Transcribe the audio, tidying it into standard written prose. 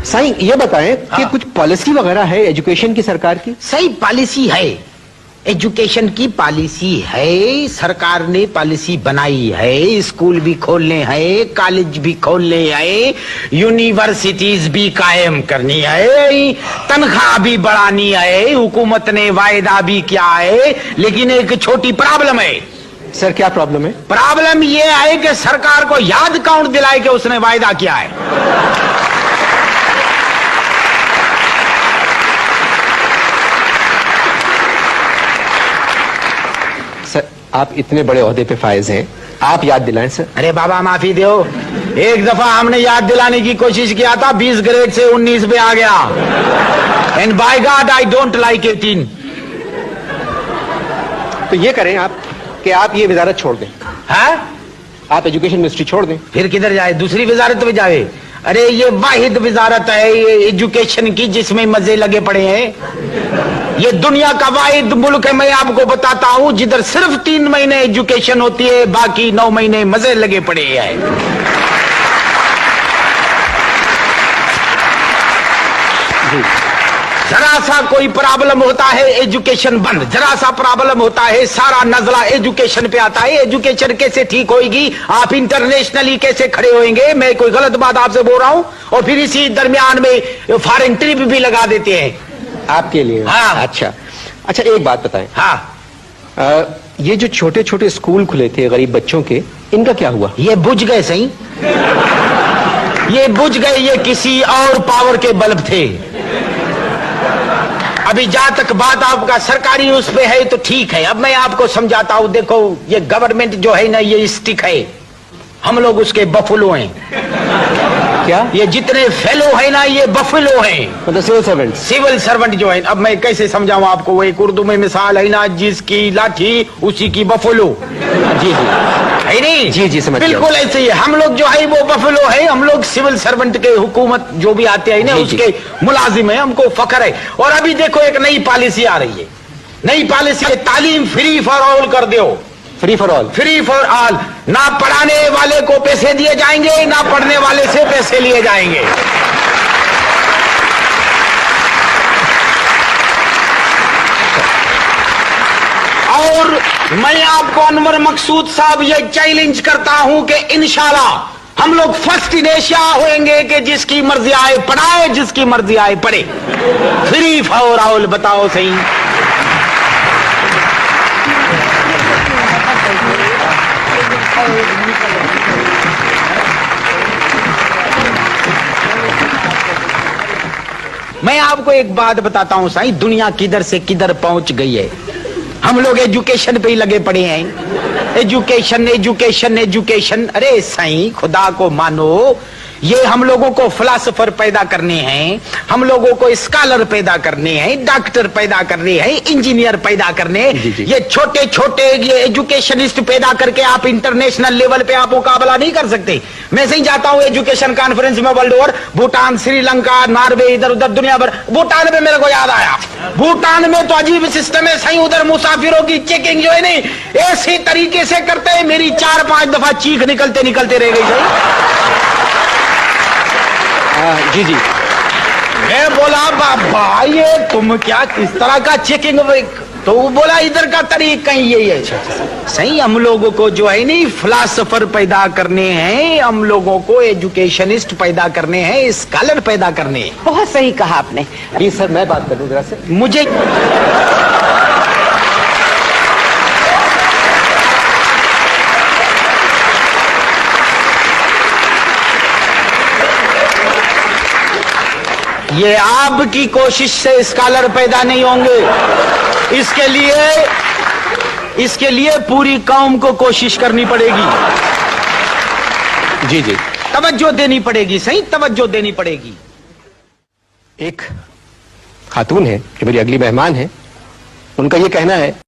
साईं ये बताएं कि कुछ पॉलिसी वगैरह है एजुकेशन की सरकार की? सही पॉलिसी है, एजुकेशन की पॉलिसी है, सरकार ने पॉलिसी बनाई है। स्कूल भी खोलने हैं, कॉलेज भी खोलने हैं, यूनिवर्सिटीज भी कायम करनी है, तनख्वाह भी बढ़ानी है, हुकूमत ने वायदा भी किया है। लेकिन एक छोटी प्रॉब्लम है। सर क्या प्रॉब्लम है? प्रॉब्लम यह है कि सरकार को याद काउंट दिलाए कि उसने वायदा किया है। सर आप इतने बड़े ओहदे पे फायज हैं, आप याद दिलाएं सर। अरे बाबा माफी दो, एक दफा हमने याद दिलाने की कोशिश किया था, 20 ग्रेड से 19 पे आ गया। And by god I don't like 18। तो ये करें आप कि आप ये वजारत छोड़ दें। है? आप एजुकेशन मिनिस्ट्री छोड़ दें। फिर किधर जाए? दूसरी वजारत में जाए? अरे ये वाहिद वजारत है ये एजुकेशन की जिसमें मजे लगे पड़े हैं। ये दुनिया का वाहिद मुल्क है, मैं आपको बताता हूं, जिधर सिर्फ 3 महीने एजुकेशन होती है, बाकी 9 महीने मजे लगे पड़े हैं। जरा सा कोई प्रॉब्लम होता है एजुकेशन बंद, जरा सा प्रॉब्लम होता है सारा नजला एजुकेशन पे आता है। एजुकेशन कैसे ठीक होगी, आप इंटरनेशनली कैसे खड़े होंगे? मैं कोई गलत बात आपसे बोल रहा हूं? और फिर इसी दरमियान में फॉरेन ट्रिप भी लगा देते हैं आपके लिए। हाँ। अच्छा एक बात बताएं। हाँ, ये जो छोटे छोटे स्कूल खुले थे गरीब बच्चों के, इनका क्या हुआ? ये बुझ गए सही, ये बुझ गए, ये किसी और पावर के बल्ब थे। अभी जहां तक बात आपका सरकारी उस पे है तो ठीक है। अब मैं आपको समझाता हूं, देखो ये गवर्नमेंट जो है ना, ये स्टिक है, हम लोग उसके बफलो हैं। क्या? ये जितने फेलो है ना, ये बफलो हैं, मतलब सिविल सर्वेंट। सिविल सर्वेंट जो है। अब मैं कैसे समझाऊं आपको? वो एक उर्दू में मिसाल है ना, जिसकी लाठी उसी की बफलो। जी है नहीं? जी समझ गया। बिल्कुल ऐसे ही हम लोग जो है वो बफलो है, हम लोग सिविल सर्वेंट के, हुकूमत जो भी आते हैं ना उसके मुलाजिम है, हमको फख्र है। और अभी देखो एक नई पॉलिसी आ रही है, नई पॉलिसी है, तालीम फ्री फॉर ऑल कर दो। Free for all? Free for all, ना पढ़ाने वाले को पैसे दिए जाएंगे, ना पढ़ने वाले से पैसे लिए जाएंगे। और मैं आपको अनवर मकसूद साहब ये चैलेंज करता हूं कि इंशाल्लाह हम लोग फर्स्ट इन एशिया होंगे कि जिसकी मर्जी आए पढ़ाए, जिसकी मर्जी आए पढ़े। फ्री फॉर ऑल, बताओ सही। मैं आपको एक बात बताता हूं साईं, दुनिया किधर से किधर पहुंच गई है। हम लोग एजुकेशन पे ही लगे पड़े हैं, एजुकेशन एजुकेशन एजुकेशन। अरे साईं खुदा को मानो, ये हम लोगों को फिलासफर पैदा करने हैं, हम लोगों को स्कॉलर पैदा करने हैं, डॉक्टर पैदा करने हैं, इंजीनियर पैदा करने। ये छोटे छोटे ये एजुकेशनिस्ट पैदा करके आप इंटरनेशनल लेवल पे आप मुकाबला नहीं कर सकते। मैं सही जाता हूँ एजुकेशन कॉन्फ्रेंस में world over, Bhutan, Sri Lanka, Norway, इधर उधर दुनिया भर। भूटान में मेरे को याद आया, भूटान में तो अजीब सिस्टम है सही, उधर मुसाफिरों की चेकिंग जो है नहीं ऐसी तरीके से करते हैं, मेरी 4-5 दफा चीख निकलते निकलते रह गई सही। जी मैं बोला बाबा ये तुम क्या किस तरह का चेकिंग? तो वो बोला इधर का तरीका ही यही है। सही, हम लोगों को जो है नहीं फिलासफर पैदा करने हैं, हम लोगों को एजुकेशनिस्ट पैदा करने हैं, स्कॉलर पैदा करने हैं। बहुत सही कहा आपने। जी सर मैं बात करूं जरा से। मुझे ये आपकी कोशिश से स्कॉलर पैदा नहीं होंगे, इसके लिए पूरी कौम को कोशिश करनी पड़ेगी। जी तवज्जो देनी पड़ेगी, सही तवज्जो देनी पड़ेगी। एक खातून है जो मेरी अगली मेहमान है, उनका ये कहना है